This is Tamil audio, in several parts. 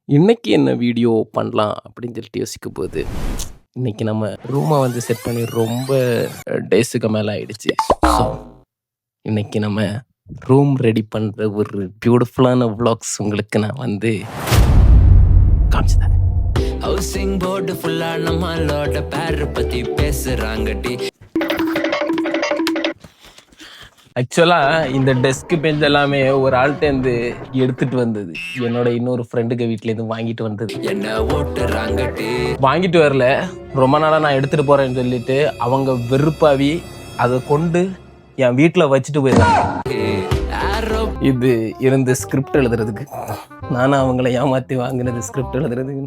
இன்னைக்கு என்ன வீடியோ பண்ணலாம் அப்படின்னு சொல்லிட்டு யோசிக்கும்போது, இன்னைக்கு நம்ம ரூமை வந்து செட் பண்ணி ரொம்ப டேஸுக்கு மேலே ஆயிடுச்சு. ஸோ இன்னைக்கு நம்ம ரூம் ரெடி பண்ணுற ஒரு பியூட்டிஃபுல்லான விளாக்ஸ் உங்களுக்கு நான் வந்து காமிச்சு தரேன். ஹவுசிங் போர்டு ஃபுல்லா நம்மளோட பேர் பத்தி பேசுறாங்கடி. ஆக்சுவலாக இந்த டெஸ்க் பெஞ்ச் எல்லாமே ஒரு ஆள்கிட்டேருந்து எடுத்துட்டு வந்தது. என்னோட இன்னொரு ஃப்ரெண்டுக்கு வீட்டிலேருந்து வாங்கிட்டு வந்தது. என்ன ஓட்டுறாங்கடி. வாங்கிட்டு வரல, ரொம்ப நாளாக நான் எடுத்துகிட்டு போகிறேன்னு சொல்லிட்டு அவங்க வெறுப்பாவி அதை கொண்டு என் வீட்டில் வச்சுட்டு போயிருக்காங்க. இது இருந்து ஸ்கிரிப்ட் எழுதுறதுக்கு, நானும் அவங்கள ஏமாற்றி வாங்கினது ஸ்கிரிப்ட் எழுதுறதுக்கு.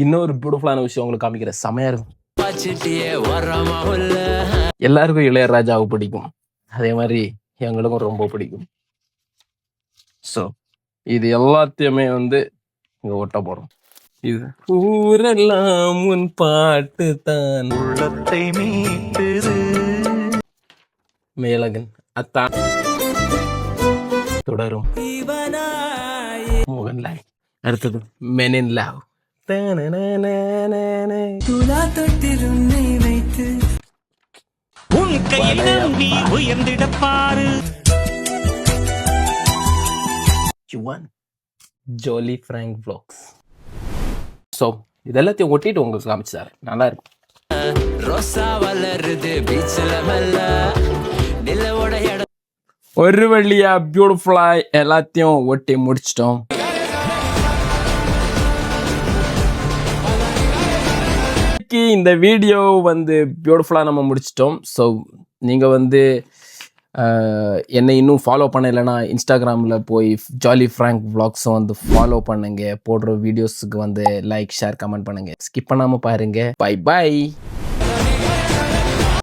இன்னொரு பியூட்டிஃபுல்லான விஷயம் உங்களுக்கு காமிக்கிற செமையா இருக்கும். எல்லாருக்கும் இளையராஜாவை பிடிக்கும், அதே மாதிரி எங்களுக்கும் ரொம்ப பிடிக்கும். ஸோ இது எல்லாத்தையுமே வந்து இங்கே ஒட்ட போகிறோம். இது ஊரெல்லாம் உன் பாட்டு தான் உள்ளத்தை மீட்டுது. மேலகன் அத்தான் தொடரும். மோகன்லால் அடுத்தது Men in Love. துலா தொட்டில் உன்னை வைத்து உன் கையில் நீ உயர்ந்திட பாரு. Jolly Frank vlogs. ஸோ இதெல்லாத்தையும் ஒட்டிட்டு உங்களுக்கு காமிச்சாரு, நல்லா இருக்கும். ரோசா வளருது பீச்ல மெல்ல நிலவோட இடம். ஒரு வழியா பியூட்டிஃபுல்லா எல்லாத்தையும் ஒட்டி முடிச்சிட்டோம். இந்த வீடியோ வந்து பியூட்டிஃபுல்லாக நம்ம முடிச்சிட்டோம். ஸோ நீங்கள் வந்து என்னை இன்னும் ஃபாலோ பண்ணலைன்னா இன்ஸ்டாகிராமில் போய் ஜாலி ஃப்ராங்க் vlogsஸை வந்து ஃபாலோ பண்ணுங்கள். போடுற வீடியோஸுக்கு வந்து லைக் ஷேர் கமெண்ட் பண்ணுங்கள். ஸ்கிப் பண்ணாமல் பாருங்கள். Bye bye.